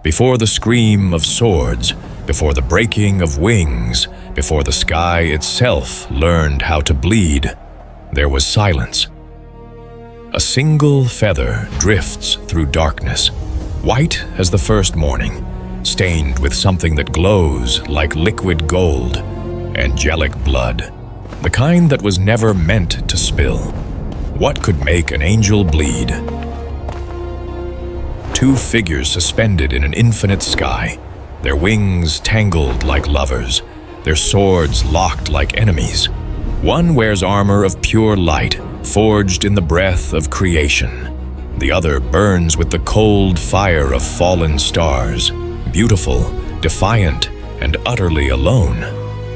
Before the scream of swords, before the breaking of wings, before the sky itself learned how to bleed, there was silence. A single feather drifts through darkness, white as the first morning, stained with something that glows like liquid gold, angelic blood, the kind that was never meant to spill. What could make an angel bleed? Two figures suspended in an infinite sky, their wings tangled like lovers, their swords locked like enemies. One wears armor of pure light, forged in the breath of creation. The other burns with the cold fire of fallen stars, beautiful, defiant, and utterly alone.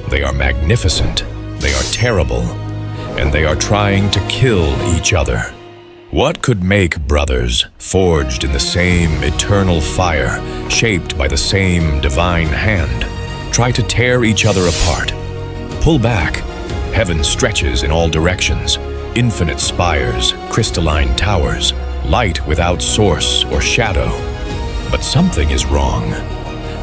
They are magnificent, they are terrible, and they are trying to kill each other. What could make brothers, forged in the same eternal fire, shaped by the same divine hand, try to tear each other apart? Pull back. Heaven stretches in all directions, infinite spires, crystalline towers, light without source or shadow. But something is wrong.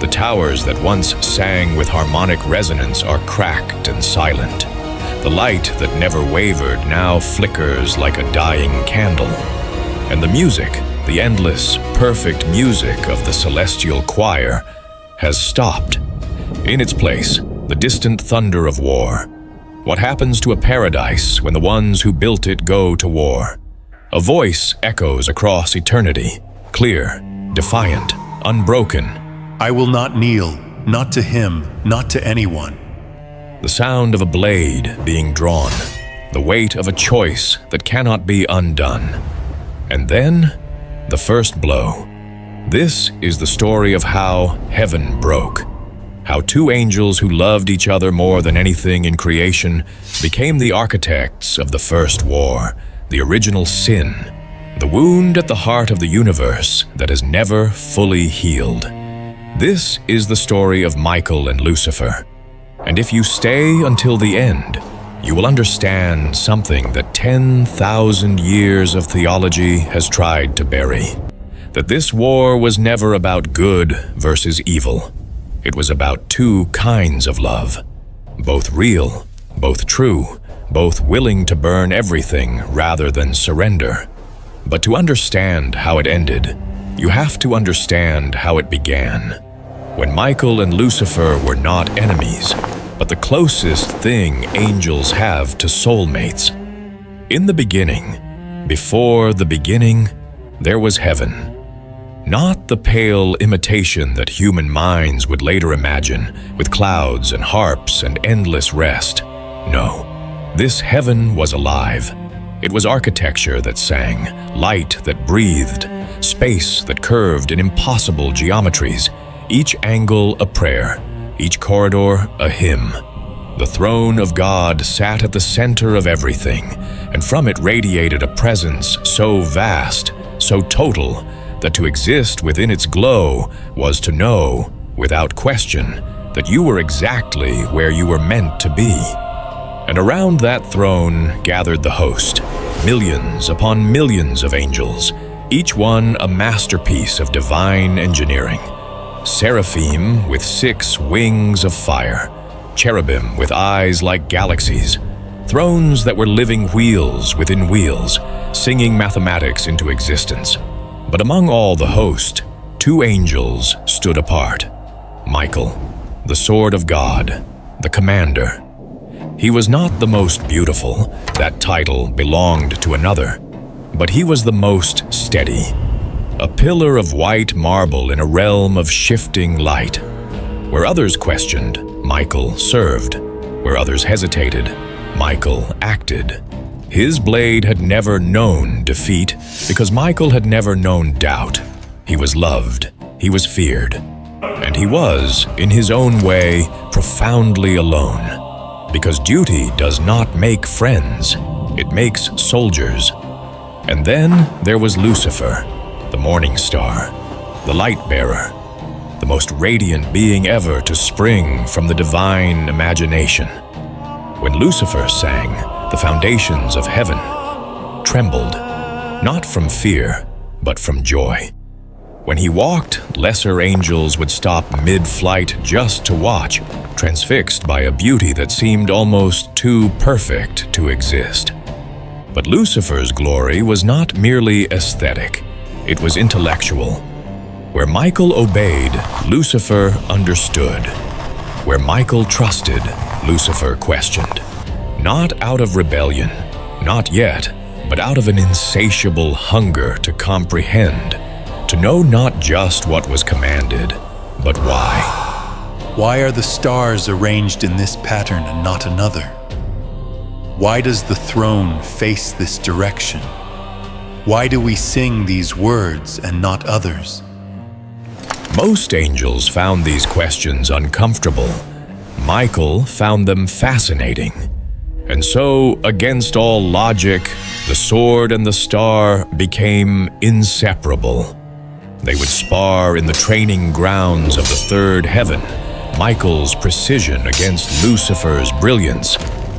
The towers that once sang with harmonic resonance are cracked and silent. The light that never wavered now flickers like a dying candle. And the music, the endless, perfect music of the celestial choir, has stopped. In its place, the distant thunder of war. What happens to a paradise when the ones who built it go to war? A voice echoes across eternity, clear, defiant, unbroken. I will not kneel, not to him, not to anyone. The sound of a blade being drawn, the weight of a choice that cannot be undone. And then, the first blow. This is the story of how heaven broke. How two angels who loved each other more than anything in creation became the architects of the first war, the original sin, the wound at the heart of the universe that has never fully healed. This is the story of Michael and Lucifer. And if you stay until the end, you will understand something that 10,000 years of theology has tried to bury. That this war was never about good versus evil. It was about two kinds of love, both real, both true, both willing to burn everything rather than surrender. But to understand how it ended, you have to understand how it began. When Michael and Lucifer were not enemies, but the closest thing angels have to soulmates. In the beginning, before the beginning, there was heaven. Not the pale imitation that human minds would later imagine, with clouds and harps and endless rest. No, this heaven was alive. It was architecture that sang, light that breathed, space that curved in impossible geometries, each angle a prayer, each corridor a hymn. The throne of God sat at the center of everything, and from it radiated a presence so vast, so total, that to exist within its glow was to know, without question, that you were exactly where you were meant to be. And around that throne gathered the host, millions upon millions of angels, each one a masterpiece of divine engineering. Seraphim with 6 wings of fire, cherubim with eyes like galaxies, thrones that were living wheels within wheels, singing mathematics into existence. But among all the host, 2 angels stood apart. Michael, the sword of God, the commander. He was not the most beautiful, that title belonged to another, but he was the most steady. A pillar of white marble in a realm of shifting light. Where others questioned, Michael served. Where others hesitated, Michael acted. His blade had never known defeat because Michael had never known doubt. He was loved, he was feared, and he was, in his own way, profoundly alone. Because duty does not make friends, it makes soldiers. And then there was Lucifer, the Morningstar, the light-bearer, the most radiant being ever to spring from the divine imagination. When Lucifer sang, the foundations of heaven trembled, not from fear, but from joy. When he walked, lesser angels would stop mid-flight just to watch, transfixed by a beauty that seemed almost too perfect to exist. But Lucifer's glory was not merely aesthetic, it was intellectual. Where Michael obeyed, Lucifer understood. Where Michael trusted, Lucifer questioned. Not out of rebellion, not yet, but out of an insatiable hunger to comprehend, to know not just what was commanded, but why. Why are the stars arranged in this pattern and not another? Why does the throne face this direction? Why do we sing these words and not others? Most angels found these questions uncomfortable. Michael found them fascinating. And so, against all logic, the sword and the star became inseparable. They would spar in the training grounds of the third heaven, Michael's precision against Lucifer's brilliance,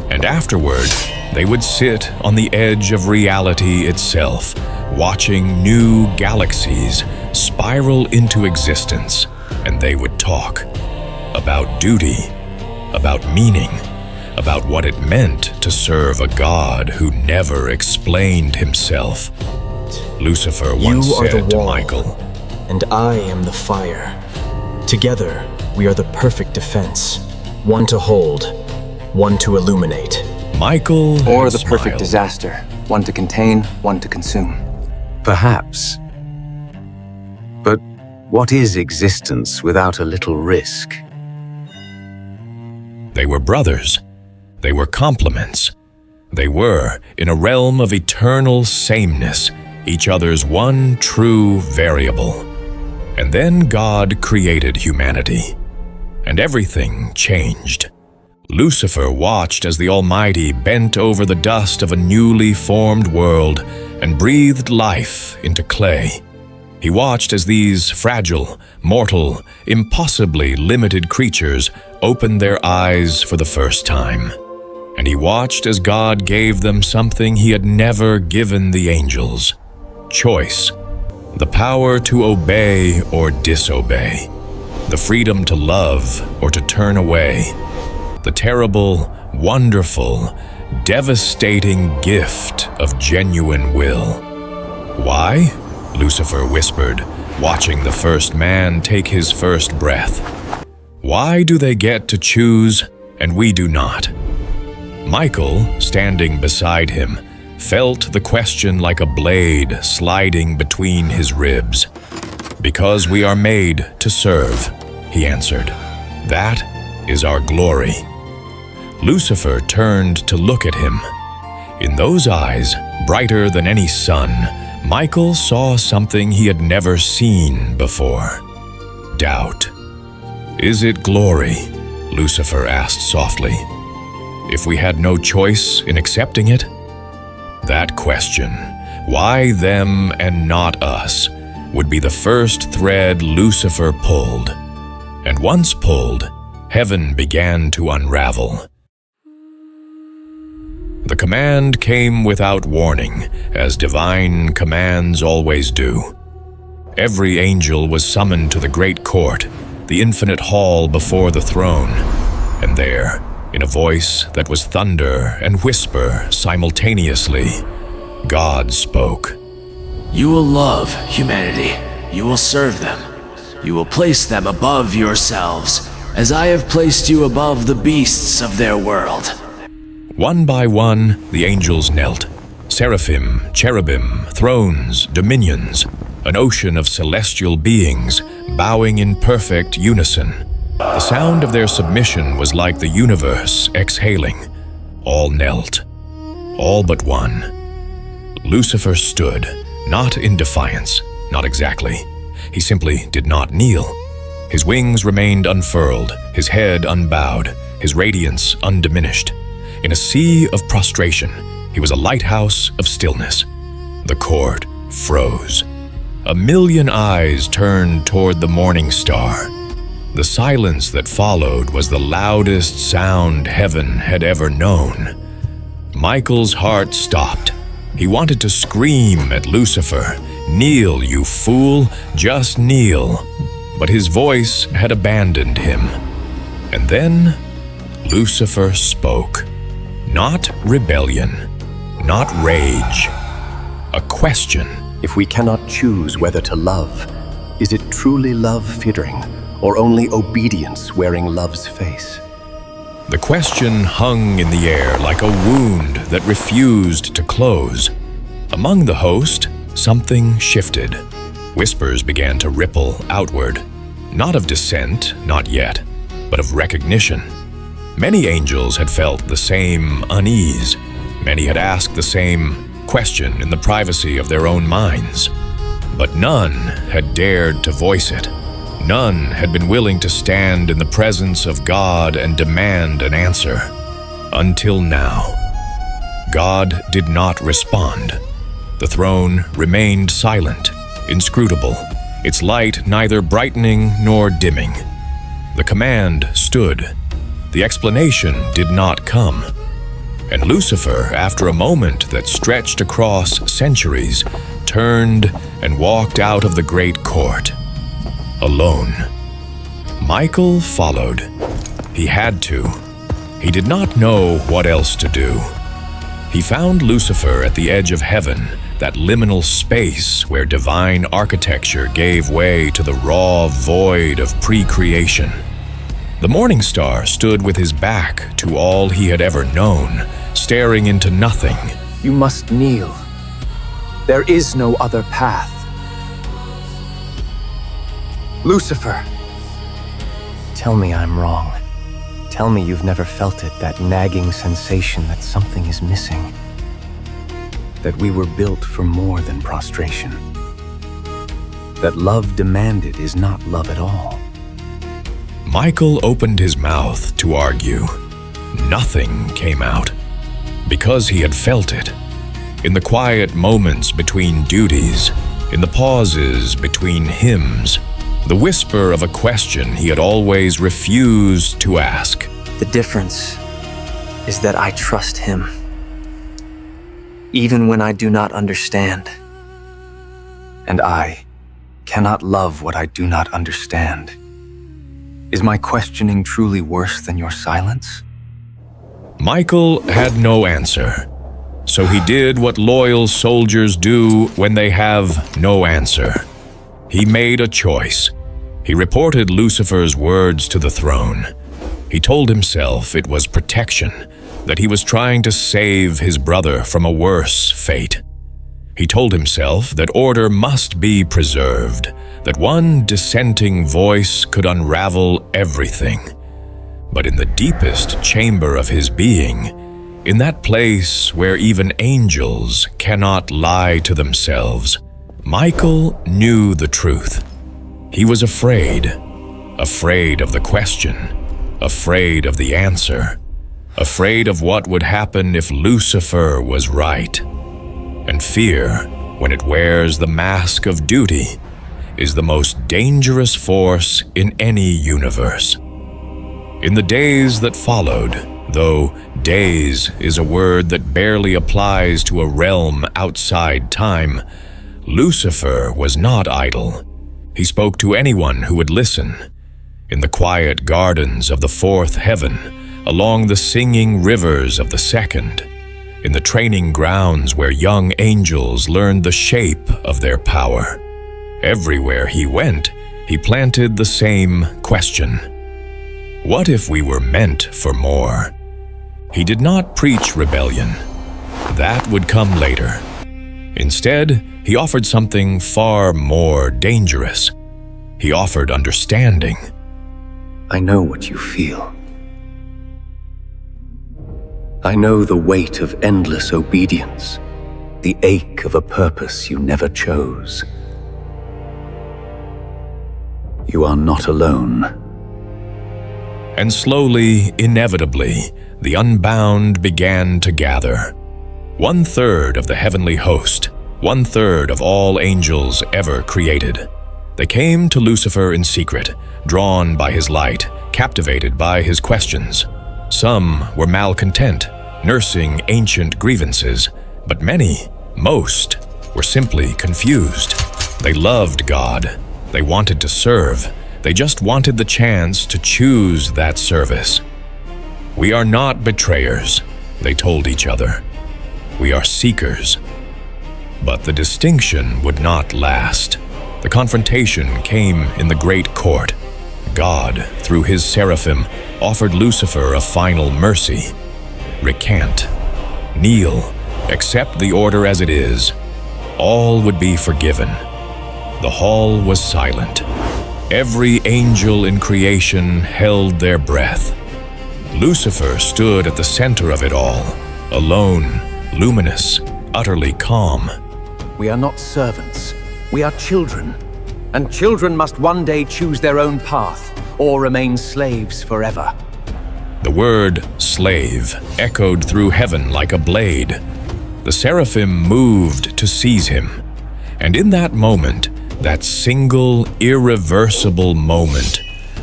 and afterward, they would sit on the edge of reality itself, watching new galaxies spiral into existence, and they would talk about duty, about meaning, about what it meant to serve a God who never explained himself. Lucifer once said to Michael, "And I am the fire. Together, we are the perfect defense, one to hold, one to illuminate." Michael Or had the perfect smiled. disaster, one to contain, one to consume. Perhaps. But what is existence without a little risk? They were brothers. They were complements. They were, in a realm of eternal sameness, each other's one true variable. And then God created humanity, and everything changed. Lucifer watched as the Almighty bent over the dust of a newly formed world and breathed life into clay. He watched as these fragile, mortal, impossibly limited creatures opened their eyes for the first time. And he watched as God gave them something he had never given the angels: choice, the power to obey or disobey, the freedom to love or to turn away, the terrible, wonderful, devastating gift of genuine will. Why? Lucifer whispered, watching the first man take his first breath. Why do they get to choose and we do not? Michael, standing beside him, felt the question like a blade sliding between his ribs. "Because we are made to serve," he answered. "That is our glory." Lucifer turned to look at him. In those eyes, brighter than any sun, Michael saw something he had never seen before: doubt. "Is it glory?" Lucifer asked softly. "If we had no choice in accepting it?" That question, why them and not us, would be the first thread Lucifer pulled. And once pulled, heaven began to unravel. The command came without warning, as divine commands always do. Every angel was summoned to the great court, the infinite hall before the throne, and there, in a voice that was thunder and whisper simultaneously, God spoke. "You will love humanity. You will serve them. You will place them above yourselves, as I have placed you above the beasts of their world." One by one, the angels knelt. Seraphim, cherubim, thrones, dominions, an ocean of celestial beings, bowing in perfect unison. The sound of their submission was like the universe exhaling. All knelt. All but one. Lucifer stood, not in defiance, not exactly. He simply did not kneel. His wings remained unfurled, his head unbowed, his radiance undiminished. In a sea of prostration, he was a lighthouse of stillness. The court froze. A million eyes turned toward the Morningstar. The silence that followed was the loudest sound heaven had ever known. Michael's heart stopped. He wanted to scream at Lucifer, Kneel, you fool, just kneel." But his voice had abandoned him. And then Lucifer spoke. Not rebellion, not rage. A question. If we cannot choose whether to love, is it truly love fearing, or only obedience wearing love's face? The question hung in the air like a wound that refused to close. Among the host, something shifted. Whispers began to ripple outward, not of dissent, not yet, but of recognition. Many angels had felt the same unease. Many had asked the same question in the privacy of their own minds. But none had dared to voice it. None had been willing to stand in the presence of God and demand an answer. Until now. God did not respond. The throne remained silent, inscrutable, its light neither brightening nor dimming. The command stood. The explanation did not come. And Lucifer, after a moment that stretched across centuries, turned and walked out of the great court. Alone. Michael followed. He had to. He did not know what else to do. He found Lucifer at the edge of heaven, that liminal space where divine architecture gave way to the raw void of pre-creation. The Morningstar stood with his back to all he had ever known, staring into nothing. You must kneel. There is no other path. Lucifer! Tell me I'm wrong. Tell me you've never felt it, that nagging sensation that something is missing. That we were built for more than prostration. That love demanded is not love at all. Michael opened his mouth to argue. Nothing came out. Because he had felt it. In the quiet moments between duties, in the pauses between hymns, the whisper of a question he had always refused to ask. The difference is that I trust him, even when I do not understand. And I cannot love what I do not understand. Is my questioning truly worse than your silence? Michael had no answer, so he did what loyal soldiers do when they have no answer. He made a choice. He reported Lucifer's words to the throne. He told himself it was protection, that he was trying to save his brother from a worse fate. He told himself that order must be preserved, that one dissenting voice could unravel everything. But in the deepest chamber of his being, in that place where even angels cannot lie to themselves, Michael knew the truth. He was afraid of the question, afraid of the answer, afraid of what would happen if Lucifer was right. And fear, when it wears the mask of duty, is the most dangerous force in any universe. In the days that followed, though days is a word that barely applies to a realm outside time, Lucifer was not idle. He spoke to anyone who would listen. In the quiet gardens of the fourth heaven, along the singing rivers of the second, in the training grounds where young angels learned the shape of their power. Everywhere he went, he planted the same question. What if we were meant for more? He did not preach rebellion. That would come later. Instead, he offered something far more dangerous. He offered understanding. I know what you feel. I know the weight of endless obedience, the ache of a purpose you never chose. You are not alone. And slowly, inevitably, the Unbound began to gather. 1/3 of the heavenly host, 1/3 of all angels ever created. They came to Lucifer in secret, drawn by his light, captivated by his questions. Some were malcontent, nursing ancient grievances, but many, most, were simply confused. They loved God. They wanted to serve. They just wanted the chance to choose that service. "We are not betrayers," they told each other. "We are seekers." But the distinction would not last. The confrontation came in the great court. God, through his seraphim, offered Lucifer a final mercy. Recant. Kneel. Accept the order as it is. All would be forgiven. The hall was silent. Every angel in creation held their breath. Lucifer stood at the center of it all, alone, luminous, utterly calm. We are not servants. We are children. And children must one day choose their own path or remain slaves forever. The word slave echoed through heaven like a blade. The seraphim moved to seize him. And in that moment, that single, irreversible moment,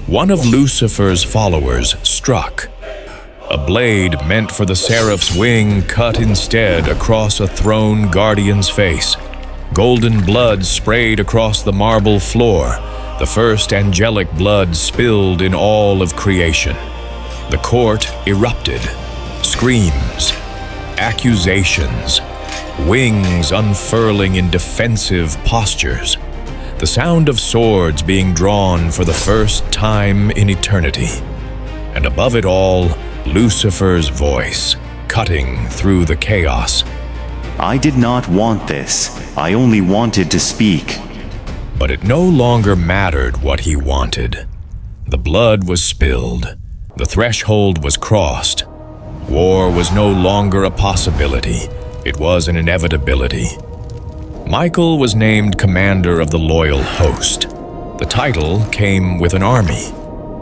one of Lucifer's followers struck. A blade meant for the seraph's wing cut instead across a throne guardian's face. Golden blood sprayed across the marble floor. The first angelic blood spilled in all of creation. The court erupted. Screams, accusations, wings unfurling in defensive postures. The sound of swords being drawn for the first time in eternity. And above it all, Lucifer's voice, cutting through the chaos. "I did not want this. I only wanted to speak." But it no longer mattered what he wanted. The blood was spilled. The threshold was crossed. War was no longer a possibility. It was an inevitability. Michael was named commander of the loyal host. The title came with an army.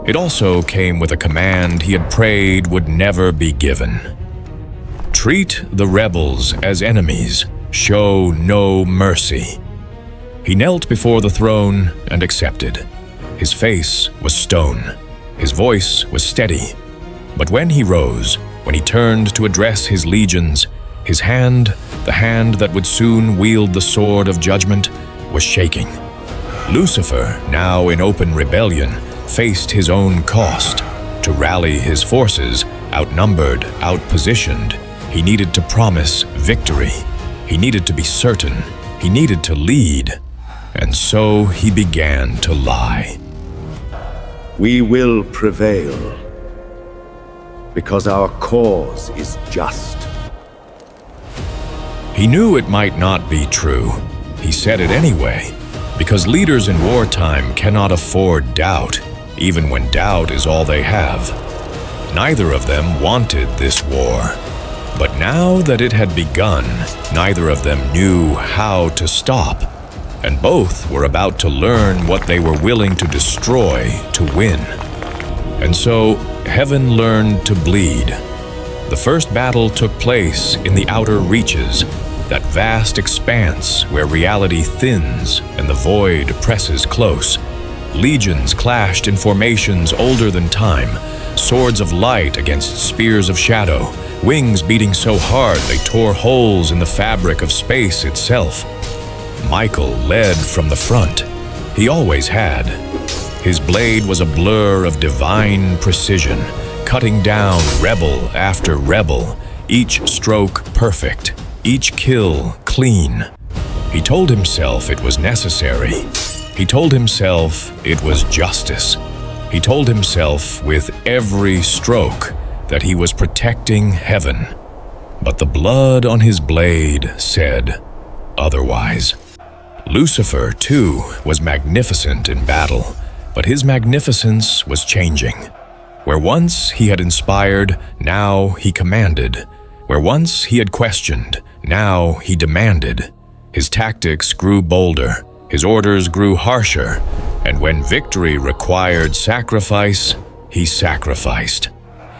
It also came with a command he had prayed would never be given. Treat the rebels as enemies. Show no mercy. He knelt before the throne and accepted. His face was stone. His voice was steady. But when he rose, when he turned to address his legions, his hand, the hand that would soon wield the sword of judgment, was shaking. Lucifer, now in open rebellion, faced his own cost. To rally his forces, outnumbered, outpositioned, he needed to promise victory. He needed to be certain. He needed to lead. And so he began to lie. We will prevail, because our cause is just. He knew it might not be true. He said it anyway, because leaders in wartime cannot afford doubt, even when doubt is all they have. Neither of them wanted this war. But now that it had begun, neither of them knew how to stop. And both were about to learn what they were willing to destroy to win. And so, heaven learned to bleed. The first battle took place in the outer reaches, that vast expanse where reality thins and the void presses close. Legions clashed in formations older than time, swords of light against spears of shadow, wings beating so hard they tore holes in the fabric of space itself. Michael led from the front. He always had. His blade was a blur of divine precision, cutting down rebel after rebel, each stroke perfect, each kill clean. He told himself it was necessary. He told himself it was justice. He told himself with every stroke that he was protecting heaven. But the blood on his blade said otherwise. Lucifer, too, was magnificent in battle, but his magnificence was changing. Where once he had inspired, now he commanded. Where once he had questioned, now he demanded. His tactics grew bolder, his orders grew harsher, and when victory required sacrifice, he sacrificed.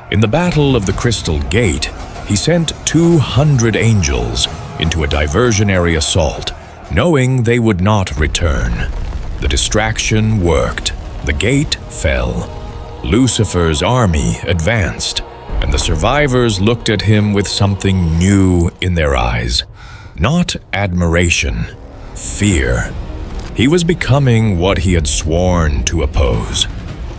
In the Battle of the Crystal Gate, he sent 200 angels into a diversionary assault, knowing they would not return. The distraction worked. The gate fell. Lucifer's army advanced, and the survivors looked at him with something new in their eyes. Not admiration, fear. He was becoming what he had sworn to oppose,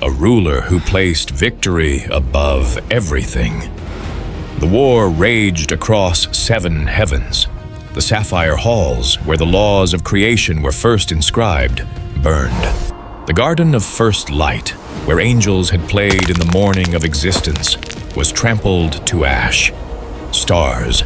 a ruler who placed victory above everything. The war raged across 7 heavens. The sapphire halls, where the laws of creation were first inscribed, burned. The garden of first light, where angels had played in the morning of existence, was trampled to ash. Stars,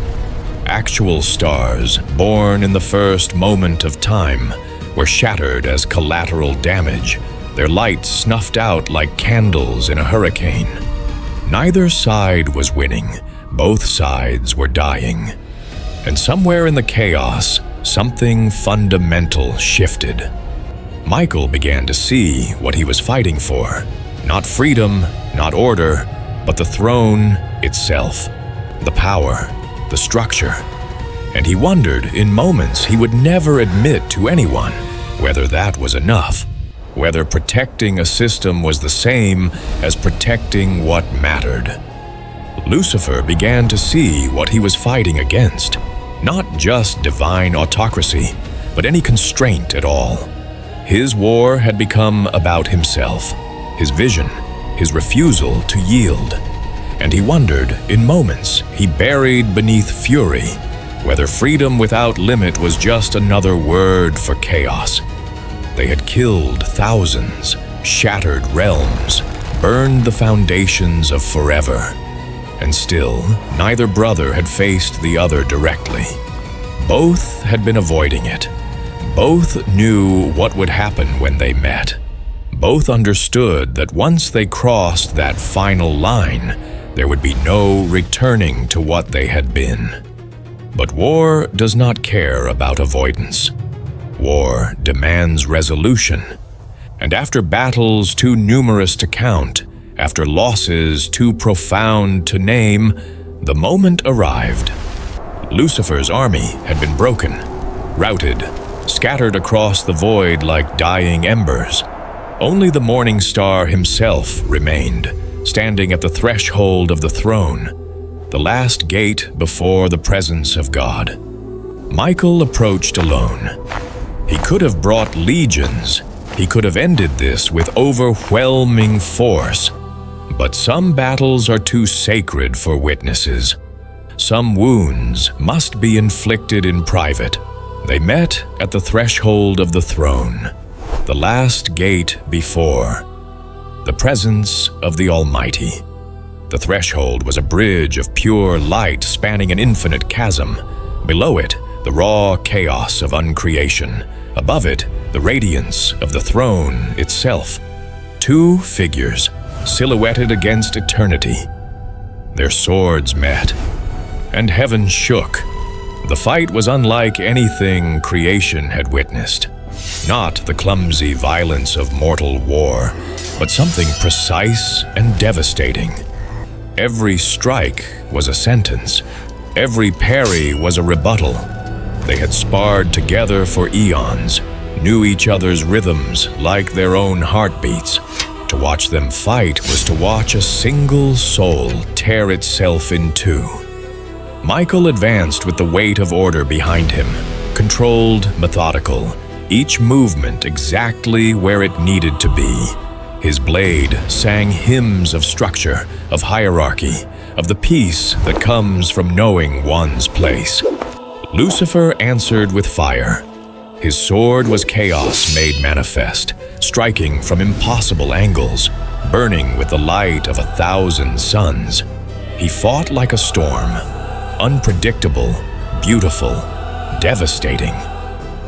actual stars, born in the first moment of time, were shattered as collateral damage, their light snuffed out like candles in a hurricane. Neither side was winning, both sides were dying. And somewhere in the chaos, something fundamental shifted. Michael began to see what he was fighting for. Not freedom, not order, but the throne itself. The power, the structure. And he wondered, in moments, he would never admit to anyone whether that was enough, whether protecting a system was the same as protecting what mattered. Lucifer began to see what he was fighting against. Not just divine autocracy, but any constraint at all. His war had become about himself, his vision, his refusal to yield. And he wondered, in moments, he buried beneath fury, whether freedom without limit was just another word for chaos. They had killed thousands, shattered realms, burned the foundations of forever. And still, neither brother had faced the other directly. Both had been avoiding it. Both knew what would happen when they met. Both understood that once they crossed that final line, there would be no returning to what they had been. But war does not care about avoidance. War demands resolution. And after battles too numerous to count, after losses too profound to name, the moment arrived. Lucifer's army had been broken, routed, scattered across the void like dying embers. Only the Morningstar himself remained, standing at the threshold of the throne, the last gate before the presence of God. Michael approached alone. He could have brought legions. He could have ended this with overwhelming force. But some battles are too sacred for witnesses. Some wounds must be inflicted in private. They met at the threshold of the throne, the last gate before the presence of the Almighty. The threshold was a bridge of pure light spanning an infinite chasm. Below it, the raw chaos of uncreation. Above it, the radiance of the throne itself. 2 figures, silhouetted against eternity. Their swords met, and heaven shook. The fight was unlike anything creation had witnessed. Not the clumsy violence of mortal war, but something precise and devastating. Every strike was a sentence. Every parry was a rebuttal. They had sparred together for eons, knew each other's rhythms like their own heartbeats. To watch them fight was to watch a single soul tear itself in two. Michael advanced with the weight of order behind him, controlled, methodical, each movement exactly where it needed to be. His blade sang hymns of structure, of hierarchy, of the peace that comes from knowing one's place. Lucifer answered with fire. His sword was chaos made manifest, striking from impossible angles, burning with the light of 1,000 suns. He fought like a storm, unpredictable, beautiful, devastating.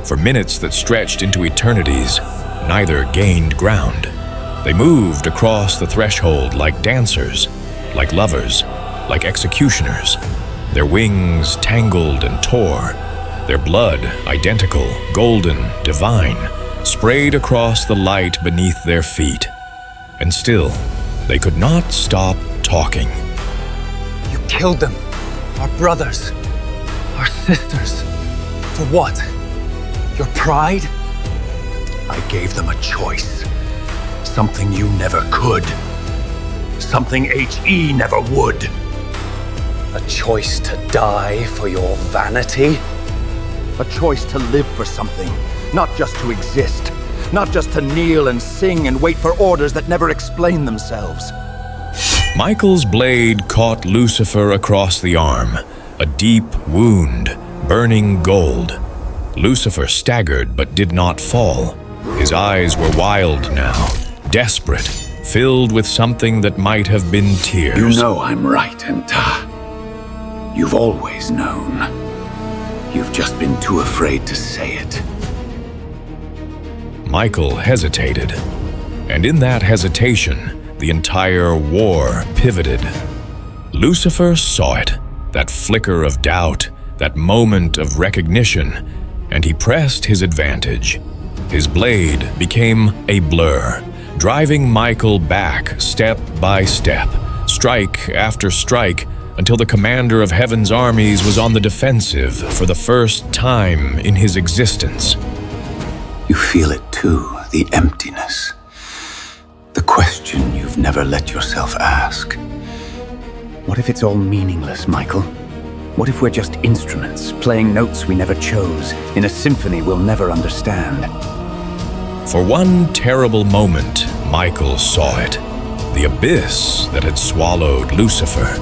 For minutes that stretched into eternities, neither gained ground. They moved across the threshold like dancers, like lovers, like executioners. Their wings tangled and tore, their blood identical, golden, divine, sprayed across the light beneath their feet. And still, they could not stop talking. You killed them, our brothers, our sisters. For what? Your pride? I gave them a choice. Something you never could. Something HE never would. A choice to die for your vanity? A choice to live for something not just to exist, not just to kneel and sing and wait for orders that never explain themselves. Michael's blade caught Lucifer across the arm, a deep wound, burning gold. Lucifer staggered but did not fall. His eyes were wild now, desperate, filled with something that might have been tears. You know I'm right, Enta. You've always known. You've just been too afraid to say it. Michael hesitated, and in that hesitation, the entire war pivoted. Lucifer saw it, that flicker of doubt, that moment of recognition, and he pressed his advantage. His blade became a blur, driving Michael back step by step, strike after strike, until the commander of heaven's armies was on the defensive for the first time in his existence. You feel it too, the emptiness. The question you've never let yourself ask. What if it's all meaningless, Michael? What if we're just instruments, playing notes we never chose, in a symphony we'll never understand? For one terrible moment, Michael saw it. The abyss that had swallowed Lucifer.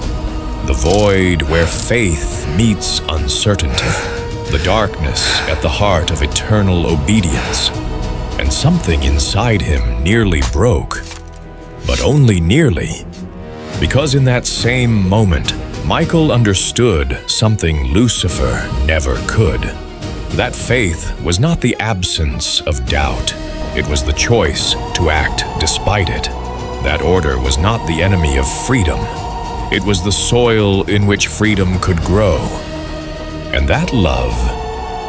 The void where faith meets uncertainty. The darkness at the heart of eternal obedience. And something inside him nearly broke. But only nearly. Because in that same moment, Michael understood something Lucifer never could. That faith was not the absence of doubt. It was the choice to act despite it. That order was not the enemy of freedom. It was the soil in which freedom could grow. And that love,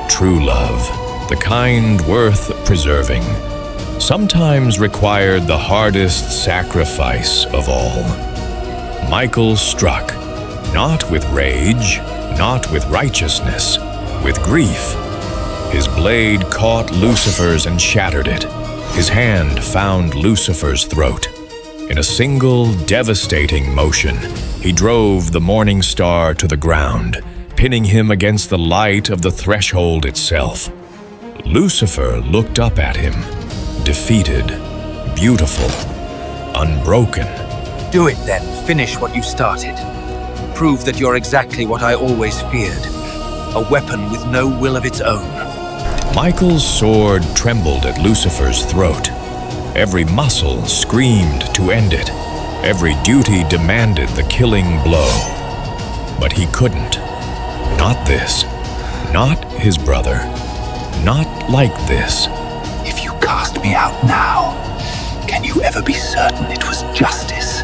true love, the kind worth preserving, sometimes required the hardest sacrifice of all. Michael struck, not with rage, not with righteousness, with grief. His blade caught Lucifer's and shattered it. His hand found Lucifer's throat. In a single, devastating motion, he drove the Morningstar to the ground, pinning him against the light of the threshold itself. Lucifer looked up at him, defeated, beautiful, unbroken. Do it then. Finish what you started. Prove that you're exactly what I always feared. A weapon with no will of its own. Michael's sword trembled at Lucifer's throat. Every muscle screamed to end it. Every duty demanded the killing blow. But he couldn't. Not this. Not his brother. Not like this. If you cast me out now, can you ever be certain it was justice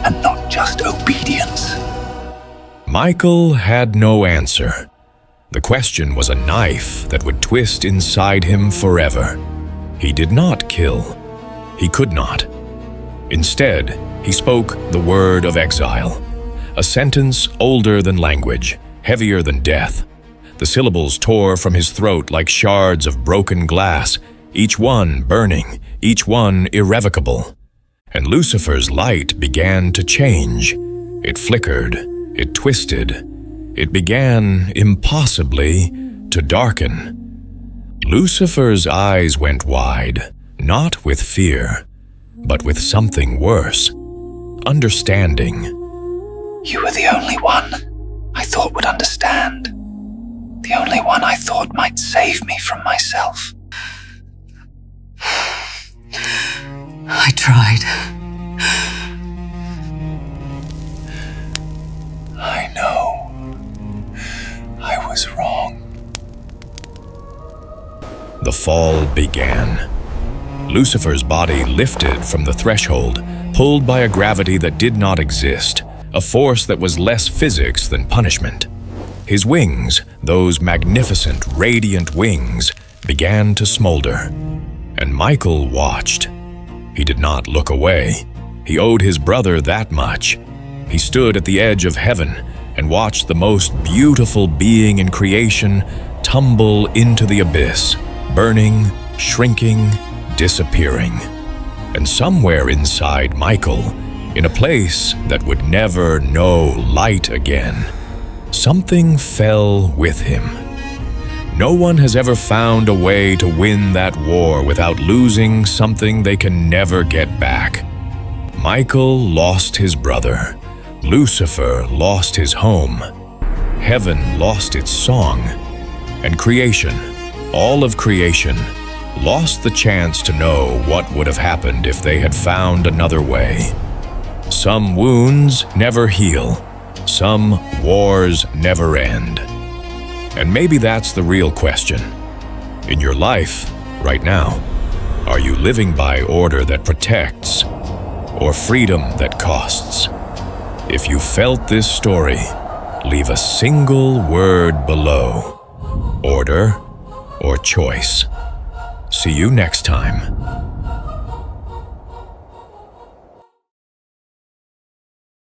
and not just obedience? Michael had no answer. The question was a knife that would twist inside him forever. He did not kill. He could not. Instead, he spoke the word of exile, a sentence older than language, heavier than death. The syllables tore from his throat like shards of broken glass, each one burning, each one irrevocable. And Lucifer's light began to change. It flickered, it twisted, it began impossibly to darken. Lucifer's eyes went wide, not with fear, but with something worse, understanding. You were the only one I thought would understand. The only one I thought might save me from myself. I tried. I know. I was wrong. The fall began. Lucifer's body lifted from the threshold, pulled by a gravity that did not exist, a force that was less physics than punishment. His wings, those magnificent, radiant wings, began to smolder. And Michael watched. He did not look away. He owed his brother that much. He stood at the edge of heaven and watched the most beautiful being in creation tumble into the abyss, burning, shrinking, disappearing. And somewhere inside Michael, in a place that would never know light again, something fell with him. No one has ever found a way to win that war without losing something they can never get back. Michael lost his brother. Lucifer lost his home. Heaven lost its song. And creation, all of creation, lost the chance to know what would have happened if they had found another way. Some wounds never heal. Some wars never end. And maybe that's the real question. In your life, right now, are you living by order that protects or freedom that costs? If you felt this story, leave a single word below. Order or choice. See you next time.